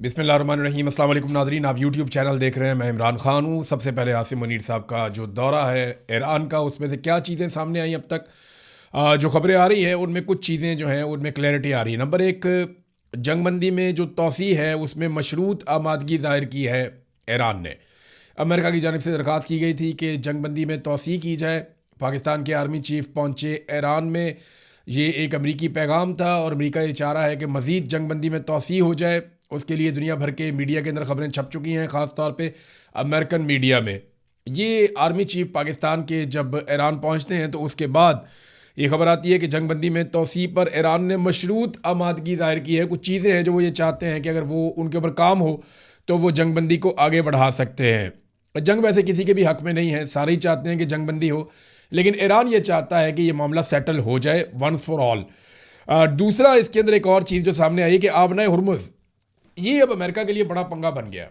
बिस्मिल्लाहिर्रहमानिर्रहीम। अस्सलाम वालेकुम नाज़रीन, आप यूट्यूब चैनल देख रहे हैं। मैं इमरान खान हूँ। सबसे पहले आसिम मुनीर साहब का जो दौरा है ईरान का, उसमें से क्या चीज़ें सामने आई अब तक, जो खबरें आ रही हैं उनमें कुछ चीज़ें जो हैं उनमें क्लैरिटी आ रही है। नंबर एक, जंगबंदी में जो तोसी है उसमें मशरूत आमादगी ज़ाहिर की है ईरान ने। अमेरिका की जानिब से दरख्वास्त की गई थी कि जंगबंदी में तोसी की जाए। पाकिस्तान के आर्मी चीफ पहुँचे ईरान में। ये एक अमरीकी पैगाम था और अमरीका ये चाह रहा है कि मज़ीद जंगबंदी में तोसी हो जाए। उसके लिए दुनिया भर के मीडिया के अंदर खबरें छप चुकी हैं, ख़ास तौर पे अमेरिकन मीडिया में। ये आर्मी चीफ पाकिस्तान के जब ईरान पहुंचते हैं तो उसके बाद ये खबर आती है कि जंगबंदी में तोसी पर ईरान ने मशरूत आमादगी ज़ाहिर की है। कुछ चीज़ें हैं जो वो ये चाहते हैं कि अगर वो उनके ऊपर काम हो तो वो जंगबंदी को आगे बढ़ा सकते हैं। जंग वैसे किसी के भी हक में नहीं है, सारे ही चाहते हैं कि जंगबंदी हो, लेकिन ईरान ये चाहता है कि ये मामला सेटल हो जाए वंस फॉर ऑल। दूसरा, इसके अंदर एक और चीज़ जो सामने आई कि आबना हुर्मुज़, ये अब अमेरिका के लिए बड़ा पंगा बन गया।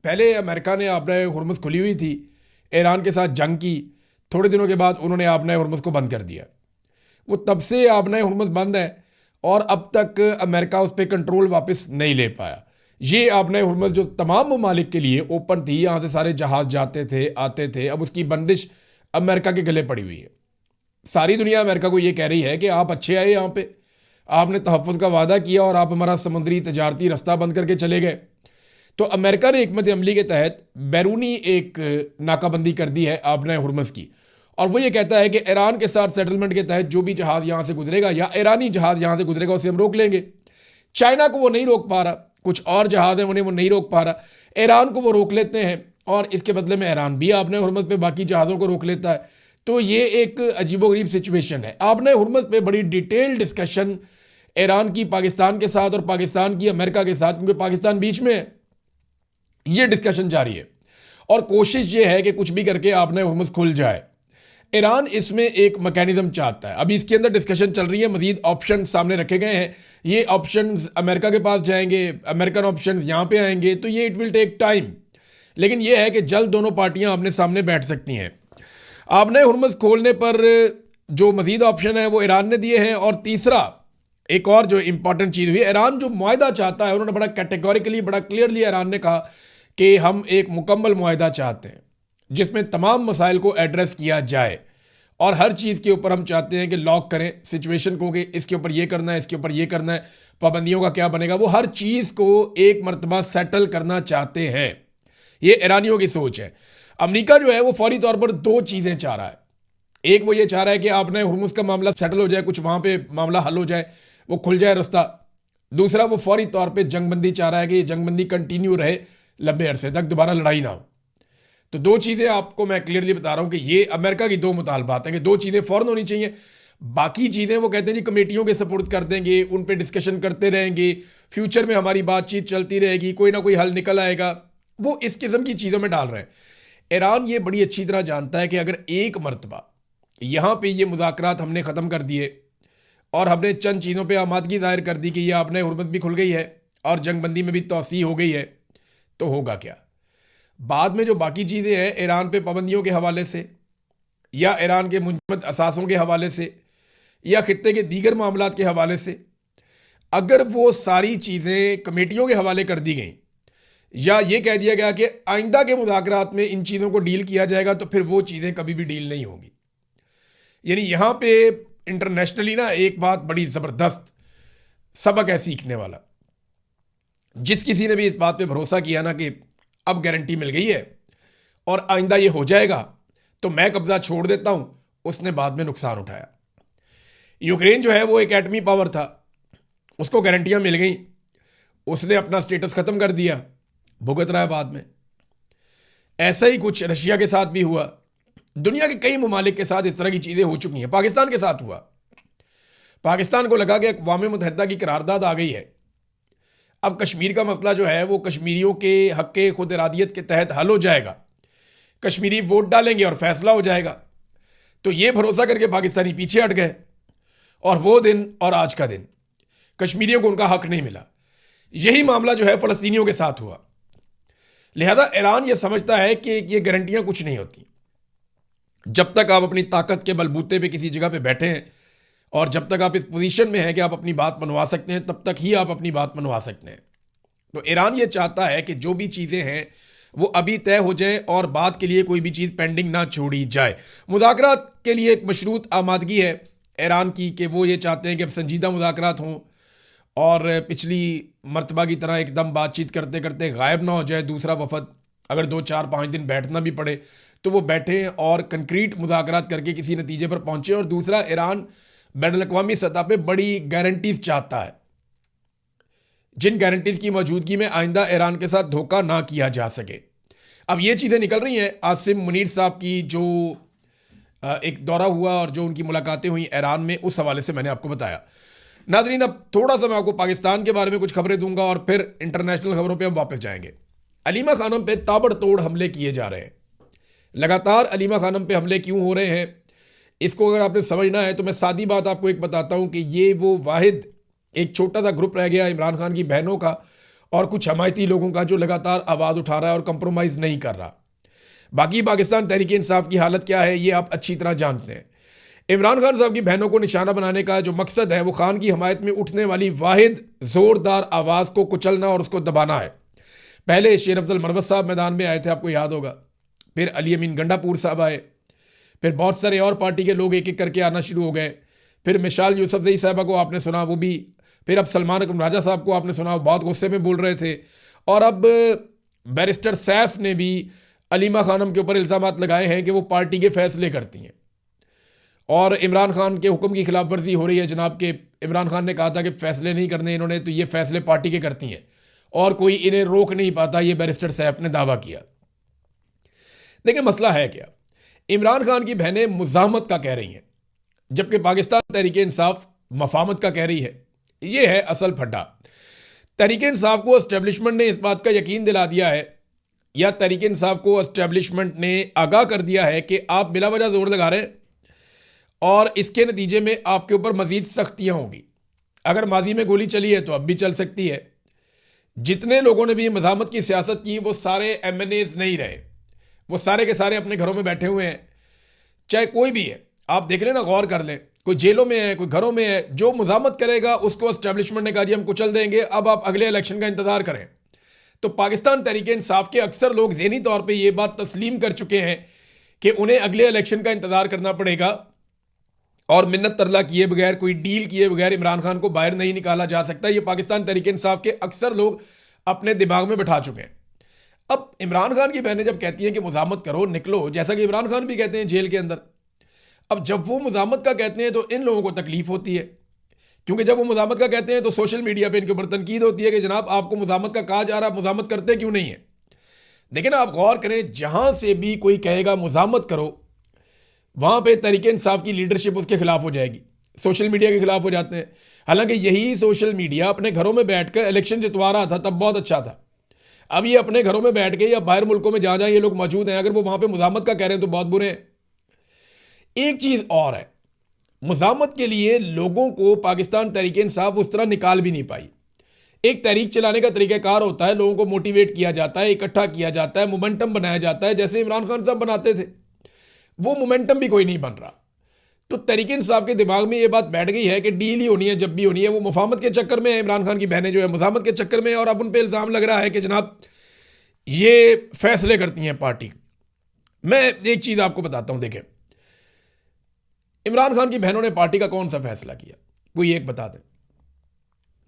पहले अमेरिका ने आबना हुर्मुज़ खुली हुई थी, ईरान के साथ जंग की, थोड़े दिनों के बाद उन्होंने आबना हुर्मुज़ को बंद कर दिया। वो तब से आबना हुर्मुज़ बंद है और अब तक अमेरिका उस पर कंट्रोल वापस नहीं ले पाया। ये आबना हुर्मुज़ जो तमाम ममालिक के लिए ओपन थी, यहाँ से सारे जहाज़ जाते थे आते थे, अब उसकी बंदिश अमेरिका के गले पड़ी हुई है। सारी दुनिया अमेरिका को ये कह रही है कि आप अच्छे आए यहाँ पे, आपने तहफ़्फ़ुज़ का वादा किया और आप हमारा समुद्री तजारती रास्ता बंद करके चले गए। तो अमेरिका ने हिकमत अमली के तहत बैरूनी एक नाकाबंदी कर दी है आबना हुर्मुज़ की, और वो ये कहता है कि ईरान के साथ सेटलमेंट के तहत जो भी जहाज़ यहाँ से गुजरेगा या ईरानी जहाज़ यहाँ से गुजरेगा उसे हम रोक लेंगे। चाइना को वो नहीं रोक पा रहा, कुछ और जहाज़ हैं उन्हें वो नहीं रोक पा रहा, ईरान को वो रोक लेते हैं और इसके बदले में ईरान भी आबना हुर्मुज़ पे बाकी जहाज़ों को रोक लेता है। तो ये एक अजीबोगरीब सिचुएशन है। आबना हुर्मुज़ पे बड़ी डिटेल डिस्कशन ईरान की पाकिस्तान के साथ और पाकिस्तान की अमेरिका के साथ, क्योंकि पाकिस्तान बीच में है, ये डिस्कशन जारी है और कोशिश ये है कि कुछ भी करके आबना हुर्मुज़ खुल जाए। ईरान इसमें एक मैकेनिज्म चाहता है। अभी इसके अंदर डिस्कशन चल रही है, मजीद ऑप्शन सामने रखे गए हैं। ये ऑप्शन अमेरिका के पास जाएंगे, अमेरिकन ऑप्शन यहाँ पे आएंगे, तो ये इट विल टेक टाइम, लेकिन यह है कि जल्द दोनों पार्टियां आमने सामने बैठ सकती हैं। आबना हुर्मुज़ खोलने पर जो मजीद ऑप्शन है वो ईरान ने दिए हैं। और तीसरा, एक और जो इंपॉर्टेंट चीज़ हुई, ईरान जो मुआहदा चाहता है, उन्होंने बड़ा कैटेगोरिकली बड़ा क्लियरली ईरान ने कहा कि हम एक मुकम्मल मुआहदा चाहते हैं जिसमें तमाम मसाइल को एड्रेस किया जाए और हर चीज़ के ऊपर हम चाहते हैं कि लॉक करें सिचुएशन को कि इसके ऊपर ये करना है, इसके ऊपर ये करना है, पाबंदियों का क्या बनेगा, वो हर चीज़ को एक मरतबा सेटल करना चाहते हैं। ये ईरानियों की सोच है। अमेरिका जो है वो फौरी तौर पर दो चीज़ें चाह रहा है। एक, वो ये चाह रहा है कि आबना हुर्मुज़ का मामला सेटल हो जाए, कुछ वहाँ पे मामला हल हो जाए, वो खुल जाए रास्ता। दूसरा, वो फौरी तौर पे जंगबंदी चाह रहा है कि ये जंगबंदी कंटिन्यू रहे लंबे अरसे तक, दोबारा लड़ाई ना हो। तो दो चीज़ें आपको मैं क्लियरली बता रहा हूँ कि ये अमेरिका की दो मुतालबात हैं कि दो चीज़ें फ़ौरन होनी चाहिए। बाकी चीज़ें वो कहते हैं जी कमेटियों के सपोर्ट कर देंगे, उन पर डिस्कशन करते रहेंगे, फ्यूचर में हमारी बातचीत चलती रहेगी, कोई ना कोई हल निकल आएगा। वो इस किस्म की चीज़ों में डाल रहे हैं। ईरान ये बड़ी अच्छी तरह जानता है कि अगर एक मरतबा यहाँ पे ये मुज़ाकरात हमने ख़त्म कर दिए और हमने चंद चीज़ों पे आमादगी ज़ाहिर कर दी कि ये आबना हुर्मुज़ भी खुल गई है और जंगबंदी में भी तोसी हो गई है, तो होगा क्या? बाद में जो बाकी चीज़ें हैं ईरान पे पाबंदियों के हवाले से या ईरान के मुंजमद असासों के हवाले से या खित्ते के दीगर मामलात के हवाले से, अगर वो सारी चीज़ें कमेटियों के हवाले कर दी गई या ये कह दिया गया कि आइंदा के मुज़ाकरात में इन चीज़ों को डील किया जाएगा, तो फिर वो चीज़ें कभी भी डील नहीं होंगी। यानी यहाँ पे इंटरनेशनली ना एक बात बड़ी ज़बरदस्त सबक है सीखने वाला। जिस किसी ने भी इस बात पे भरोसा किया ना कि अब गारंटी मिल गई है और आइंदा ये हो जाएगा तो मैं कब्जा छोड़ देता हूं, उसने बाद में नुकसान उठाया। यूक्रेन जो है वो एक एटमी पावर था, उसको गारंटियां मिल गई, उसने अपना स्टेटस खत्म कर दिया, भुगत रहा है बाद में। ऐसा ही कुछ रशिया के साथ भी हुआ। दुनिया के कई ममालिक के साथ इस तरह की चीज़ें हो चुकी हैं। पाकिस्तान के साथ हुआ। पाकिस्तान को लगा कि अक़वाम मुत्तहिदा की करारदाद आ गई है, अब कश्मीर का मसला जो है वो कश्मीरियों के हक़ खुद इरादियत के तहत हल हो जाएगा, कश्मीरी वोट डालेंगे और फैसला हो जाएगा। तो ये भरोसा करके पाकिस्तानी पीछे हट गए और वो दिन और आज का दिन कश्मीरियों को उनका हक़ नहीं मिला। यही मामला जो है फ़लस्तीनियों के साथ हुआ। लिहाजा ईरान ये समझता है कि ये गारंटियाँ कुछ नहीं होती। जब तक आप अपनी ताकत के बलबूते पे किसी जगह पे बैठे हैं और जब तक आप इस पोजीशन में हैं कि आप अपनी बात मनवा सकते हैं, तब तक ही आप अपनी बात मनवा सकते हैं। तो ईरान ये चाहता है कि जो भी चीज़ें हैं वो अभी तय हो जाएं और बाद के लिए कोई भी चीज़ पेंडिंग ना छोड़ी जाए। मुज़ाकरात के लिए एक मशरूत आमादगी है ईरान की कि वो ये चाहते हैं कि अब संजीदा मुज़ाकरात हों और पिछली मरतबा की तरह एकदम बातचीत करते करते गायब ना हो जाए दूसरा वफद। अगर 2 4 5 दिन बैठना भी पड़े तो वो बैठें और कंक्रीट मुज़ाकरात करके किसी नतीजे पर पहुँचे। और दूसरा, ईरान बैनुल-अक़वामी सतह पे बड़ी गारंटीज़ चाहता है, जिन गारंटीज़ की मौजूदगी में आइंदा ईरान के साथ धोखा ना किया जा सके। अब ये चीज़ें निकल रही हैं आसिम मुनीर साहब की जो एक दौरा हुआ और जो उनकी मुलाकातें हुई ईरान में, उस हवाले से मैंने आपको बताया। नाज़रीन, अब थोड़ा सा मैं आपको पाकिस्तान के बारे में कुछ खबरें दूंगा और फिर इंटरनेशनल खबरों पे हम वापस जाएंगे। अलीमा खानम पे ताबड़तोड़ हमले किए जा रहे हैं। लगातार अलीमा खानम पे हमले क्यों हो रहे हैं, इसको अगर आपने समझना है तो मैं सादी बात आपको एक बताता हूँ कि ये वो वाहिद एक छोटा सा ग्रुप रह गया इमरान खान की बहनों का और कुछ हमायती लोगों का जो लगातार आवाज़ उठा रहा है और कंप्रोमाइज़ नहीं कर रहा। बाकी पाकिस्तान तहरीक इंसाफ की हालत क्या है ये आप अच्छी तरह जानते हैं। इमरान खान साहब की बहनों को निशाना बनाने का जो मकसद है वो खान की हमायत में उठने वाली वाहिद ज़ोरदार आवाज़ को कुचलना और उसको दबाना है। पहले शेर अफजल मरवत साहब मैदान में आए थे, आपको याद होगा। फिर अली अमीन गंडापुर साहब आए, फिर बहुत सारे और पार्टी के लोग एक एक करके आना शुरू हो गए। फिर मिसाल यूसुफजई साहबा को आपने सुना, वो भी। फिर अब सलमान अकरम राजा साहब को आपने सुना, वो बहुत गुस्से में बोल रहे थे। और अब बैरिस्टर सैफ ने भी अलीमा खानम के ऊपर इल्ज़ामात लगाए हैं कि वो पार्टी के फैसले करती हैं और इमरान खान के हुक्म की खिलाफ वर्जी हो रही है। जनाब के इमरान खान ने कहा था कि फैसले नहीं करने इन्होंने, तो ये फैसले पार्टी के करती हैं और कोई इन्हें रोक नहीं पाता, ये बैरिस्टर सैफ ने दावा किया। देखिए मसला है क्या, इमरान खान की बहनें मुज़ाहमत का कह रही हैं जबकि पाकिस्तान तहरीक इंसाफ मफामत का कह रही है। ये है असल फड्डा। तहरीक इंसाफ को एस्टेब्लिशमेंट ने इस बात का यकीन दिला दिया है, या तहरीक इंसाफ को एस्टेब्लिशमेंट ने आगाह कर दिया है कि आप बिला वजह जोर लगा रहे हैं और इसके नतीजे में आपके ऊपर मजीद सख्तियां होंगी। अगर माजी में गोली चली है तो अब भी चल सकती है। जितने लोगों ने भी मज़ाहमत की सियासत की वो सारे MNAs नहीं रहे, वो सारे के सारे अपने घरों में बैठे हुए हैं। चाहे कोई भी है, आप देख लें ना, गौर कर लें, कोई जेलों में है, कोई घरों में है। जो मुज़ाहमत करेगा उसको एस्टेब्लिशमेंट ने कहा जी हम कुचल देंगे, अब आप अगले इलेक्शन का इंतजार करें। तो पाकिस्तान तहरीक इंसाफ के अक्सर लोग ज़हनी तौर पे ये बात तस्लीम कर चुके हैं कि उन्हें अगले इलेक्शन का इंतजार करना पड़ेगा और मिन्नत तरला किए बगैर, कोई डील किए बगैर इमरान खान को बाहर नहीं निकाला जा सकता। ये पाकिस्तान तहरीक इंसाफ के अक्सर लोग अपने दिमाग में बैठा चुके हैं। अब इमरान खान की बहनें जब कहती हैं कि मुज़ाहमत करो, निकलो, जैसा कि इमरान खान भी कहते हैं जेल के अंदर, अब जब वो मुज़ाहमत का कहते हैं तो इन लोगों को तकलीफ होती है, क्योंकि जब वो मुज़ाहमत का कहते हैं तो सोशल मीडिया पे इनके ऊपर तनकीद होती है कि जनाब आपको मुज़ाहमत का कहा जा रहा है, मुज़ाहमत करते क्यों नहीं है। लेकिन आप गौर करें, जहां से भी कोई कहेगा मुज़ाहमत करो, वहां पे तहरीक इंसाफ की लीडरशिप उसके खिलाफ हो जाएगी, सोशल मीडिया के खिलाफ हो जाते हैं। हालांकि यही सोशल मीडिया अपने घरों में बैठकर इलेक्शन जितवा रहा था तब बहुत अच्छा था। अब ये अपने घरों में बैठ के या बाहर मुल्कों में जहां जहां ये लोग मौजूद हैं, अगर वो वहां पे मुज़ाहमत का कह रहे हैं तो बहुत बुरे हैं। एक चीज और है, मुज़ाहमत के लिए लोगों को पाकिस्तान तहरीक इंसाफ उस तरह निकाल भी नहीं पाई। एक तहरीक चलाने का तरीक़ाकार होता है, लोगों को मोटिवेट किया जाता है, इकट्ठा किया जाता है, मोमेंटम बनाया जाता है, जैसे इमरान खान साहब बनाते थे। वो मोमेंटम भी कोई नहीं बन रहा। तो तहरीक इंसाफ के दिमाग में ये बात बैठ गई है कि डील ही होनी है जब भी होनी है। वो मुफाहमत के चक्कर में है, इमरान खान की बहनें जो है मुज़ाहमत के चक्कर में है, और अब उन पर इल्ज़ाम लग रहा है कि जनाब ये फैसले करती हैं पार्टी। मैं एक चीज़ आपको बताता हूँ, देखें इमरान खान की बहनों ने पार्टी का कौन सा फैसला किया, कोई एक बता दें।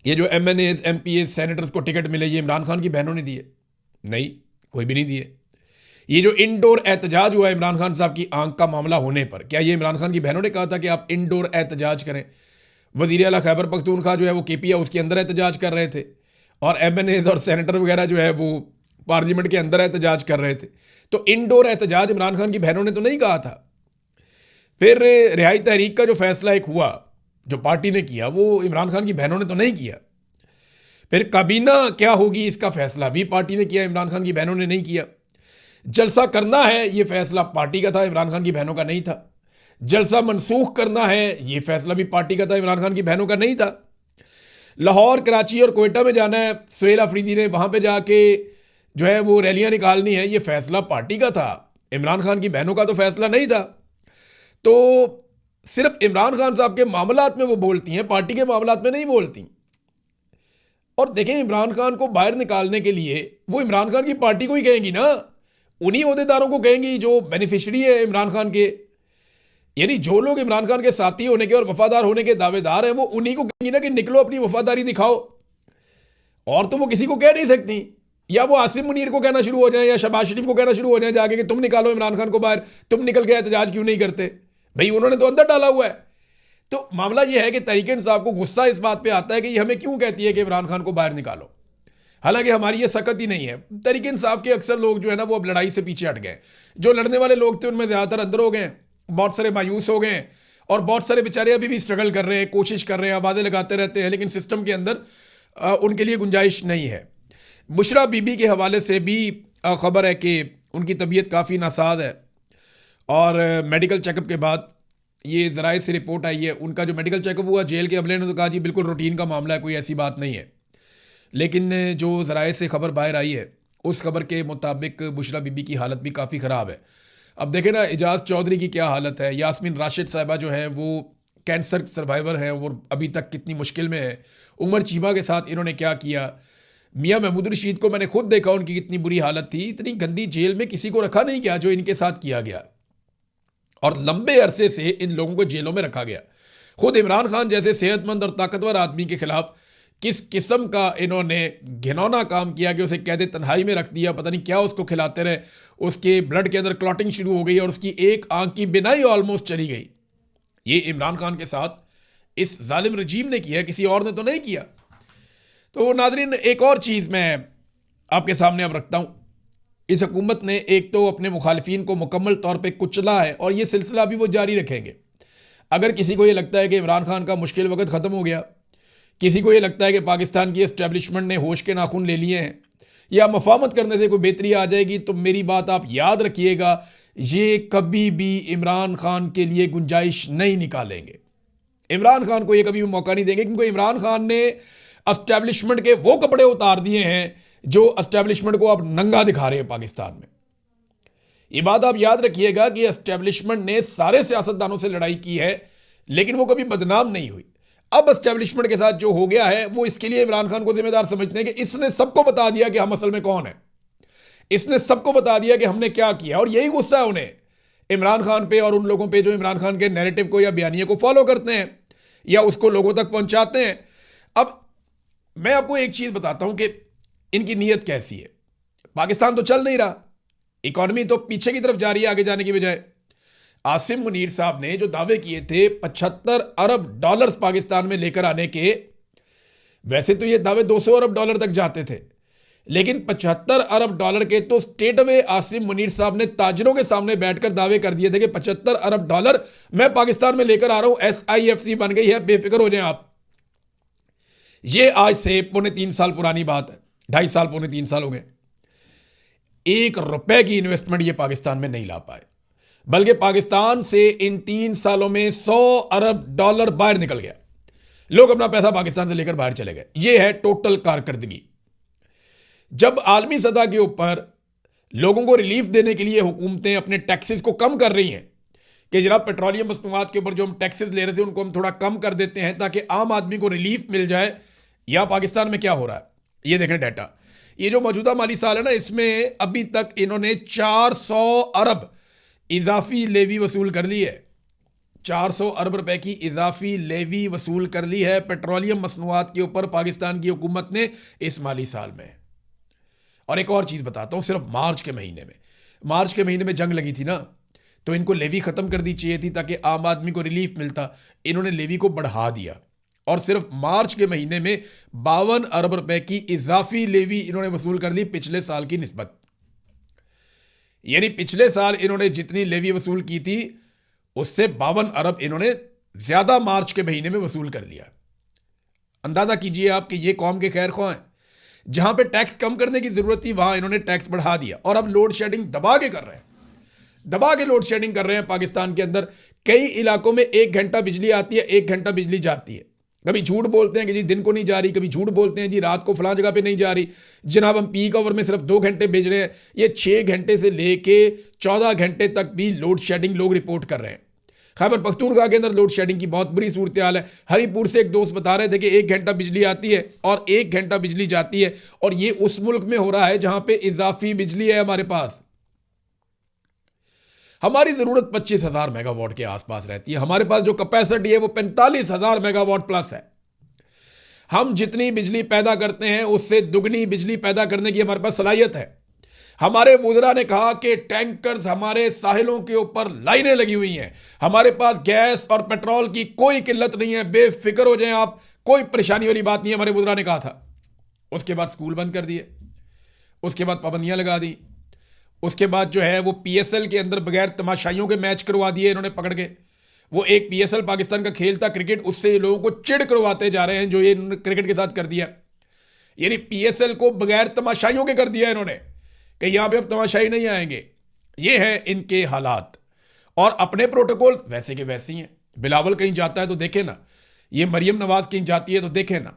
ये जो MNAs, MPAs, सेनेटर्स को टिकट मिले, ये इमरान खान की बहनों ने दिए? नहीं, कोई भी नहीं दिए। ये जो इंडोर एहतजाज हुआ इमरान खान साहब की आंख का मामला होने पर, क्या ये इमरान खान की बहनों ने कहा था कि आप इंडोर एहतजाज करें? वज़ीर आला खैबर पख्तूनख्वा जो है वो KPA उसके अंदर एहतजाज कर रहे थे, और MNAs और सेनेटर वगैरह जो है वो पार्लियामेंट के अंदर एहतजाज कर रहे थे। तो इंडोर एहतजाज इमरान खान की बहनों ने तो नहीं कहा था। फिर रिहाई तहरीक का जो फैसला एक हुआ, जो पार्टी ने किया, वो इमरान खान की बहनों ने तो नहीं किया। फिर काबीना क्या होगी इसका फैसला भी पार्टी ने किया, इमरान खान की बहनों ने नहीं किया। जलसा करना है ये फैसला पार्टी का था, इमरान खान की बहनों का नहीं था। जलसा मनसूख करना है ये फैसला भी पार्टी का था, इमरान खान की बहनों का नहीं था। लाहौर, कराची और कोयटा में जाना है सुहेल अफरीदी ने, वहां पे जाके जो है वो रैलियां निकालनी है, ये फैसला पार्टी का था, इमरान खान की बहनों का तो फैसला नहीं था। तो सिर्फ इमरान खान साहब के मामलात में वो बोलती हैं, पार्टी के मामलात में नहीं बोलती। और देखें, इमरान खान को बाहर निकालने के लिए वो इमरान खान की पार्टी को ही कहेंगी ना, उन्हीं अहदेदारों को कहेंगी जो बेनिफिशियरी है इमरान खान के। यानी जो लोग इमरान खान के साथी होने के और वफादार होने के दावेदार हैं वो उन्हीं को कहेंगी ना कि निकलो अपनी वफादारी दिखाओ। और तो वो किसी को कह नहीं सकती, या वो आसिम मुनीर को कहना शुरू हो जाए या शहबाज शरीफ को कहना शुरू हो जाए जाके कि तुम निकालो इमरान खान को बाहर, तुम निकल के एहतजाज क्यों नहीं करते? भाई उन्होंने तो अंदर डाला हुआ है। तो मामला यह है कि तहरीक-ए-इंसाफ को गुस्सा इस बात पे आता है कि ये हमें क्यों कहती है कि इमरान खान को बाहर निकालो, हालांकि हमारी ये सकत ही नहीं है। तहरीक-ए-इंसाफ के अक्सर लोग जो है ना वो अब लड़ाई से पीछे हट गए। जो लड़ने वाले लोग थे उनमें ज़्यादातर अंदर हो गए, बहुत सारे मायूस हो गए, और बहुत सारे बेचारे अभी भी स्ट्रगल कर रहे हैं, कोशिश कर रहे हैं, आवाज़ें लगाते रहते हैं, लेकिन सिस्टम के अंदर उनके लिए गुंजाइश नहीं है। बुशरा बीबी के हवाले से भी ख़बर है कि उनकी तबीयत काफ़ी नासाज है, और मेडिकल चेकअप के बाद ये ज़राए से रिपोर्ट आई है। उनका जो मेडिकल चेकअप हुआ, जेल के अमले ने तो कहा जी बिल्कुल रूटीन का मामला है, कोई ऐसी बात नहीं है। लेकिन जो ज़राए से खबर बाहर आई है उस खबर के मुताबिक बुशरा बीबी की हालत भी काफ़ी ख़राब है। अब देखें ना, एजाज चौधरी की क्या हालत है, यास्मीन राशिद साहिबा जो हैं वो कैंसर सर्वाइवर हैं, वो अभी तक कितनी मुश्किल में है। उमर चीमा के साथ इन्होंने क्या किया, मियाँ महमूद रशीद को मैंने खुद देखा, उनकी कितनी बुरी हालत थी। इतनी गंदी जेल में किसी को रखा नहीं गया जो इनके साथ किया गया, और लंबे अरसे से इन लोगों को जेलों में रखा गया। खुद इमरान खान जैसे सेहतमंद और ताकतवर आदमी के खिलाफ किस किस्म का इन्होंने घिनौना काम किया कि उसे कैद तन्हाई में रख दिया, पता नहीं क्या उसको खिलाते रहे, उसके ब्लड के अंदर क्लॉटिंग शुरू हो गई और उसकी एक आंख की बिनाई ऑलमोस्ट चली गई। ये इमरान खान के साथ इस जालिम रजीम ने किया, किसी और ने तो नहीं किया। तो नाजरीन, एक और चीज़ मैं आपके सामने अब रखता हूँ। इस हुकूमत ने एक तो अपने मुखालिफिन को मुकम्मल तौर पे कुचला है, और ये सिलसिला भी वो जारी रखेंगे। अगर किसी को ये लगता है कि इमरान खान का मुश्किल वक्त ख़त्म हो गया, किसी को ये लगता है कि पाकिस्तान की एस्टेब्लिशमेंट ने होश के नाखून ले लिए हैं या मफाहमत करने से कोई बेहतरी आ जाएगी, तो मेरी बात आप याद रखिएगा, ये कभी भी इमरान खान के लिए गुंजाइश नहीं निकालेंगे। इमरान खान को ये कभी भी मौका नहीं देंगे, क्योंकि इमरान खान ने एस्टेब्लिशमेंट के वो कपड़े उतार दिए हैं जो एस्टेब्लिशमेंट को अब नंगा दिखा रहे हैं पाकिस्तान में। ये बात आप याद रखिएगा कि एस्टेब्लिशमेंट ने सारे सियासतदानों से लड़ाई की है, लेकिन वो कभी बदनाम नहीं हुई। अब एस्टेब्लिशमेंट के साथ जो हो गया है वो इसके लिए इमरान खान को जिम्मेदार समझते हैं कि इसने सबको बता दिया कि हम असल में कौन है, इसने सबको बता दिया कि हमने क्या किया, और यही गुस्सा है उन्हें इमरान खान पे और उन लोगों पे जो इमरान खान के नैरेटिव को या बयानिए को फॉलो करते हैं या उसको लोगों तक पहुंचाते हैं। अब मैं आपको एक चीज़ बताता हूं कि इनकी नीयत कैसी है। पाकिस्तान तो चल नहीं रहा, इकॉनमी तो पीछे की तरफ जा रही है आगे जाने की बजाय। आसिम मुनीर साहब ने जो दावे किए थे 75 अरब डॉलर्स पाकिस्तान में लेकर आने के, वैसे तो ये दावे 200 अरब डॉलर तक जाते थे, लेकिन 75 अरब डॉलर के तो स्टेट अवे आसिम मुनीर साहब ने ताजरों के सामने बैठकर दावे कर दिए थे कि 75 अरब डॉलर मैं पाकिस्तान में लेकर आ रहा हूं, SIFC बन गई है, बेफिक्र हो जाएं आप। ये आज से 2.5 साल पुरानी बात है, 2.5 साल 3 साल हो गए। 1 रुपए की इन्वेस्टमेंट ये पाकिस्तान में नहीं ला पाए, बल्कि पाकिस्तान से इन 3 सालों में 100 अरब डॉलर बाहर निकल गया। लोग अपना पैसा पाकिस्तान से लेकर बाहर चले गए। ये है टोटल कारकर्दगी। जब आलमी सतह के ऊपर लोगों को रिलीफ देने के लिए हुकूमतें अपने टैक्सेस को कम कर रही हैं कि जनाब पेट्रोलियम मसनूआत के ऊपर जो हम टैक्सेस ले रहे थे उनको हम थोड़ा कम कर देते हैं ताकि आम आदमी को रिलीफ मिल जाए, या पाकिस्तान में क्या हो रहा है ये देखें डाटा। ये जो मौजूदा माली साल है ना, इसमें अभी तक इन्होंने 400 अरब इजाफी लेवी वसूल कर ली है। 400 अरब रुपए की इजाफी लेवी वसूल कर ली है पेट्रोलियम मसनूआत के ऊपर पाकिस्तान की हुकूमत ने इस माली साल में। और एक और चीज़ बताता हूँ, सिर्फ मार्च के महीने में जंग लगी थी ना, तो इनको लेवी ख़त्म कर दी चाहिए थी ताकि आम आदमी को रिलीफ मिलता। इन्होंने लेवी को बढ़ा दिया और सिर्फ मार्च के महीने में 52 अरब रुपए की इजाफी लेवी इन्होंने वसूल कर ली पिछले साल की निस्बत। यानी पिछले साल इन्होंने जितनी लेवी वसूल की थी उससे 52 अरब इन्होंने ज़्यादा मार्च के महीने में वसूल कर लिया। अंदाज़ा कीजिए आप कि ये कौम के खैर ख्वाह हैं। जहां पे टैक्स कम करने की ज़रूरत थी वहां इन्होंने टैक्स बढ़ा दिया, और अब लोड शेडिंग दबा के कर रहे हैं, दबा के लोड शेडिंग कर रहे हैं। पाकिस्तान के अंदर कई इलाकों में 1 घंटा बिजली आती है, 1 घंटा बिजली जाती है। कभी झूठ बोलते हैं कि जी दिन को नहीं जा रही, कभी झूठ बोलते हैं जी रात को फलां जगह पे नहीं जा रही, जनाब हम पीक आवर में सिर्फ 2 घंटे भेज रहे हैं। ये 6 घंटे से लेके 14 घंटे तक भी लोड शेडिंग लोग रिपोर्ट कर रहे हैं। खैबर पख्तूनख्वा के अंदर लोड शेडिंग की बहुत बुरी सूरत हाल है। हरीपुर से एक दोस्त बता रहे थे कि 1 घंटा बिजली आती है और 1 घंटा बिजली जाती है, और ये उस मुल्क में हो रहा है जहां पे इजाफी बिजली है हमारे पास। हमारी जरूरत 25,000 मेगावाट के आसपास रहती है, हमारे पास जो कैपेसिटी है वो 45,000 मेगावाट प्लस है। हम जितनी बिजली पैदा करते हैं उससे दुगनी बिजली पैदा करने की हमारे पास सलाहियत है। हमारे वुज़रा ने कहा कि टैंकर्स हमारे साहिलों के ऊपर लाइनें लगी हुई हैं, हमारे पास गैस और पेट्रोल की कोई किल्लत नहीं है, बेफिक्र हो जाएं आप, कोई परेशानी वाली बात नहीं है, हमारे वुज़रा ने कहा था। उसके बाद स्कूल बंद कर दिए, उसके बाद पाबंदियां लगा दी, उसके बाद जो है वो पीएसएल के अंदर बगैर तमाशाइयों के मैच करवा दिए इन्होंने पकड़ के। वो एक पीएसएल पाकिस्तान का खेल था क्रिकेट, उससे ये लोगों को चिढ़ करवाते जा रहे हैं जो ये क्रिकेट के साथ कर दिया। यानी पीएसएल को बगैर तमाशाइयों के कर दिया इन्होंने कि यहां पे अब तमाशाई नहीं आएंगे। ये है इनके हालात, और अपने प्रोटोकॉल वैसे के वैसे ही हैं। बिलावल कहीं जाता है तो देखे ना, ये मरियम नवाज कहीं जाती है तो देखे ना,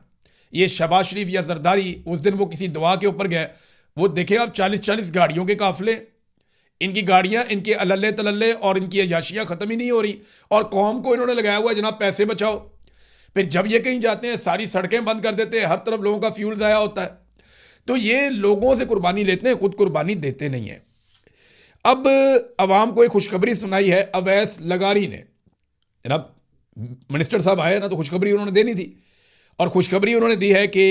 ये शहबाज शरीफ या जरदारी उस दिन वो किसी दवा के ऊपर गए, वो देखे आप 40-40 गाड़ियों के काफिले, इनकी गाड़ियां, इनके अल्ले तलल्ले और इनकी अयाशियां खत्म ही नहीं हो रही, और कौम को इन्होंने लगाया हुआ है जनाब पैसे बचाओ। फिर जब ये कहीं जाते हैं सारी सड़कें बंद कर देते हैं, हर तरफ लोगों का फ्यूल ज़ाया होता है। तो ये लोगों से कुर्बानी लेते हैं, खुद कुर्बानी देते नहीं हैं। अब अवाम को एक खुशखबरी सुनाई है अवैस लगारी ने। जनाब मिनिस्टर साहब आए ना तो खुशखबरी उन्होंने देनी थी, और खुशखबरी उन्होंने दी है कि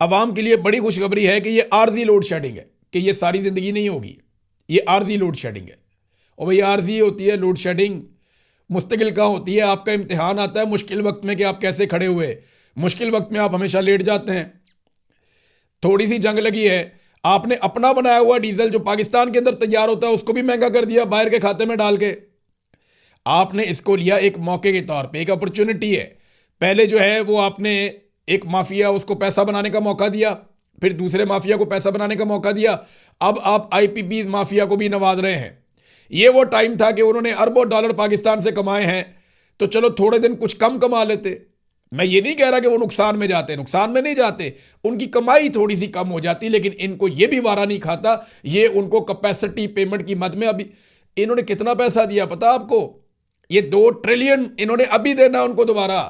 अवाम के लिए बड़ी खुशखबरी है कि ये आर्जी लोड शेडिंग है, कि ये सारी ज़िंदगी नहीं होगी, ये आर्जी लोड शेडिंग है। और भाई आर्जी होती है लोड शेडिंग, मुस्तकिल कहाँ होती है। आपका इम्तिहान आता है मुश्किल वक्त में कि आप कैसे खड़े हुए, मुश्किल वक्त में आप हमेशा लेट जाते हैं। थोड़ी सी जंग लगी है, आपने अपना बनाया हुआ डीजल जो पाकिस्तान के अंदर तैयार होता है उसको भी महंगा कर दिया बाहर के खाते में डाल के। आपने इसको लिया एक मौके के तौर पे, एक अपॉर्चुनिटी है। पहले जो है वो आपने एक माफिया उसको पैसा बनाने का मौका दिया, फिर दूसरे माफिया को पैसा बनाने का मौका दिया, अब आप आईपीपी माफिया को भी नवाज रहे हैं। ये वो टाइम था कि उन्होंने अरबों डॉलर पाकिस्तान से कमाए हैं, तो चलो थोड़े दिन कुछ कम कमा लेते। मैं ये नहीं कह रहा कि वो नुकसान में जाते, नुकसान में नहीं जाते, उनकी कमाई थोड़ी सी कम हो जाती, लेकिन इनको ये भी वारा नहीं खाता। ये उनको कैपेसिटी पेमेंट की मद में अभी इन्होंने कितना पैसा दिया पता आपको? ये 2 ट्रिलियन इन्होंने अभी देना उनको दोबारा,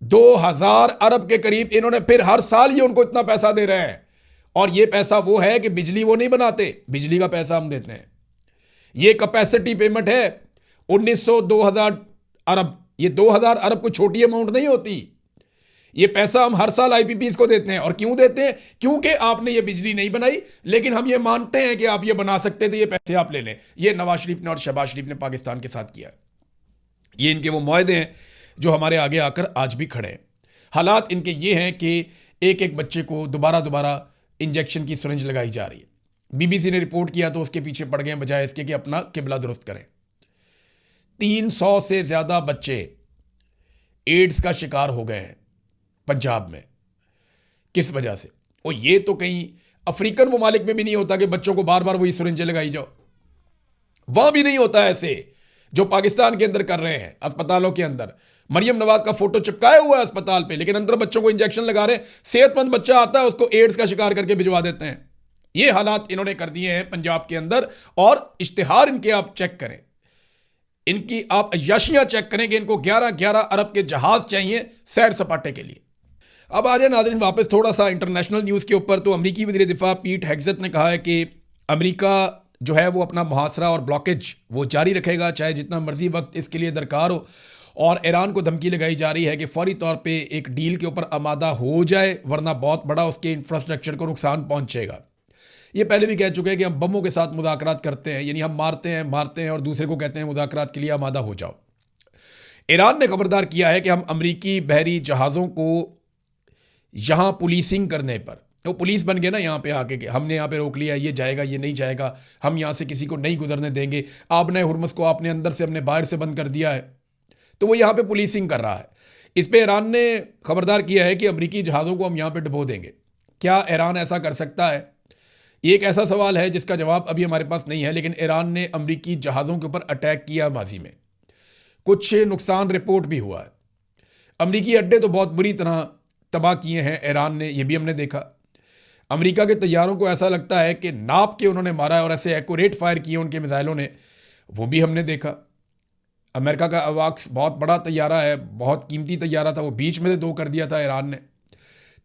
2000 अरब के करीब इन्होंने फिर हर साल ये उनको इतना पैसा दे रहे हैं। और ये पैसा वो है कि बिजली वो नहीं बनाते, बिजली का पैसा हम देते हैं। ये कैपेसिटी पेमेंट है 2000 अरब। ये 2000 अरब कोई छोटी अमाउंट नहीं होती। ये पैसा हम हर साल आईपीपीज को देते हैं। और क्यों देते हैं? क्योंकि आपने ये बिजली नहीं बनाई, लेकिन हम ये मानते हैं कि आप ये बना सकते थे, ये पैसे आप ले लें। ये नवाज शरीफ ने और शहबाज शरीफ ने पाकिस्तान के साथ किया। ये इनके वो मुआहदे हैं जो हमारे आगे आकर आज भी खड़े हैं। हालात इनके ये हैं कि एक एक बच्चे को दोबारा इंजेक्शन की सिरिंज लगाई जा रही है। बीबीसी ने रिपोर्ट किया तो उसके पीछे पड़ गए बजाय इसके कि अपना किबला दुरुस्त करें। 300 से ज़्यादा बच्चे एड्स का शिकार हो गए हैं पंजाब में। किस वजह से? और ये तो कहीं अफ्रीकन ममालिक में भी नहीं होता कि बच्चों को बार बार वही सिरिंजें लगाई जाओ। वहां भी नहीं होता ऐसे जो पाकिस्तान के अंदर कर रहे हैं अस्पतालों के अंदर। मरियम नवाज का फोटो चिपकाया हुआ है अस्पताल पे, लेकिन अंदर बच्चों को इंजेक्शन लगा रहे हैं। सेहतमंद बच्चा आता है उसको एड्स का शिकार करके भिजवा देते हैं। ये हालात इन्होंने कर दिए हैं पंजाब के अंदर। और इश्तिहार इनके आप चेक करें, इनकी आप अय्याशियां चेक करें कि इनको 11-11 अरब के जहाज चाहिए सैर सपाटे के लिए। अब आ जाए नाज़रीन वापस थोड़ा सा इंटरनेशनल न्यूज़ के ऊपर। तो अमरीकी वज़ीर दिफा पीट हेग्सेथ ने कहा है कि अमरीका जो है वो अपना मुहासरा और ब्लॉकेज वो जारी रखेगा, चाहे जितना मर्जी वक्त इसके लिए दरकार हो। और ईरान को धमकी लगाई जा रही है कि फौरी तौर पे एक डील के ऊपर आमादा हो जाए, वरना बहुत बड़ा उसके इंफ्रास्ट्रक्चर को नुकसान पहुंचेगा। ये पहले भी कह चुके हैं कि हम बमों के साथ मुज़ाकरात करते हैं, यानी हम मारते हैं और दूसरे को कहते हैं मुज़ाकरात के लिए आमादा हो जाओ। ईरान ने खबरदार किया है कि हम अमरीकी बहरी जहाज़ों को यहाँ पुलिसिंग करने पर, वो पुलिस बन गए ना यहाँ पे आके कि हमने यहाँ पे रोक लिया, ये जाएगा ये नहीं जाएगा, हम यहाँ से किसी को नहीं गुजरने देंगे, आपने हुर्मुज़ को आपने अंदर से अपने बाहर से बंद कर दिया है, तो वो यहाँ पे पुलिसिंग कर रहा है। इस पे ईरान ने खबरदार किया है कि अमरीकी जहाज़ों को हम यहाँ पे डुबो देंगे। क्या ईरान ऐसा कर सकता है? ये एक ऐसा सवाल है जिसका जवाब अभी हमारे पास नहीं है। लेकिन ईरान ने अमरीकी जहाज़ों के ऊपर अटैक किया माजी में, कुछ नुकसान रिपोर्ट भी हुआ है। अमरीकी अड्डे तो बहुत बुरी तरह तबाह किए हैं ईरान ने, ये भी हमने देखा। अमेरिका के तैयारों को ऐसा लगता है कि नाप के उन्होंने मारा है और ऐसे एक्यूरेट फायर किए उनके मिसाइलों ने, वो भी हमने देखा। अमेरिका का अवाक्स बहुत बड़ा तैयारा है, बहुत कीमती तैयारा था, वो बीच में से दो कर दिया था ईरान ने।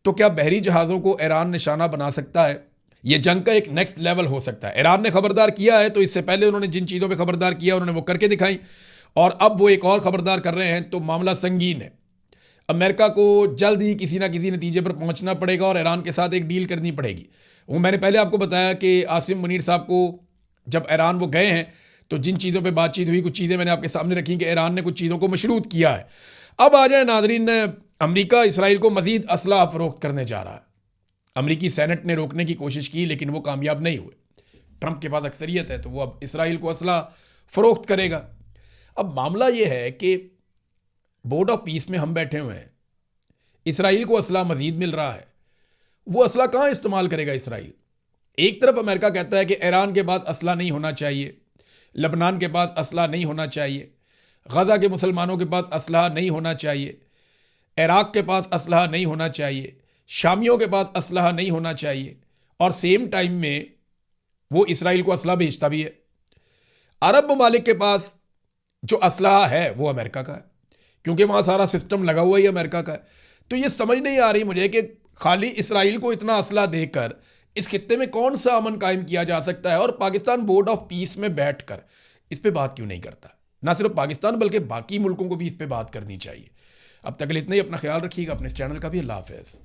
तो क्या बहरी जहाज़ों को ईरान निशाना बना सकता है? ये जंग का एक नेक्स्ट लेवल हो सकता है। ईरान ने खबरदार किया है, तो इससे पहले उन्होंने जिन चीज़ों पे खबरदार किया उन्होंने वो करके दिखाई, और अब वो एक और खबरदार कर रहे हैं, तो मामला संगीन है। अमेरिका को जल्द ही किसी ना किसी नतीजे पर पहुंचना पड़ेगा और ईरान के साथ एक डील करनी पड़ेगी। वो मैंने पहले आपको बताया कि आसिम मुनीर साहब को जब ईरान वो गए हैं तो जिन चीज़ों पे बातचीत हुई, कुछ चीज़ें मैंने आपके सामने रखी कि ईरान ने कुछ चीज़ों को मशरूत किया है। अब आ जाए नाजरीन, अमेरिका इसराइल को मजीद असला फरोख्त करने जा रहा है। अमेरिकी सेनेट ने रोकने की कोशिश की लेकिन वो कामयाब नहीं हुए। ट्रंप के पास अक्सरियत है तो वो अब इसराइल को असला फरोख्त करेगा। अब मामला ये है कि बोर्ड ऑफ पीस में हम बैठे हुए हैं, इसराइल को असला मजीद मिल रहा है, वो असला कहाँ इस्तेमाल करेगा इसराइल? एक तरफ अमेरिका कहता है कि ईरान के पास असला नहीं होना चाहिए, लबनान के पास असला नहीं होना चाहिए, गजा के मुसलमानों के पास असला नहीं होना चाहिए, इराक के पास असला नहीं होना चाहिए, शामियों के पास असला नहीं होना चाहिए, और सेम टाइम में वो इसराइल को असला भेजता भी है। अरब ममालिक के पास जो असला है वो अमेरिका का है, क्योंकि वहाँ सारा सिस्टम लगा हुआ ही अमेरिका का है। तो ये समझ नहीं आ रही मुझे कि खाली इसराइल को इतना असला देकर इस खित्ते में कौन सा अमन कायम किया जा सकता है, और पाकिस्तान बोर्ड ऑफ पीस में बैठकर इस पे बात क्यों नहीं करता? ना सिर्फ पाकिस्तान बल्कि बाकी मुल्कों को भी इस पे बात करनी चाहिए। अब तक के लिए इतना ही। अपना ख्याल रखिएगा, अपने इस चैनल का भी। अल्लाह हाफ़िज़।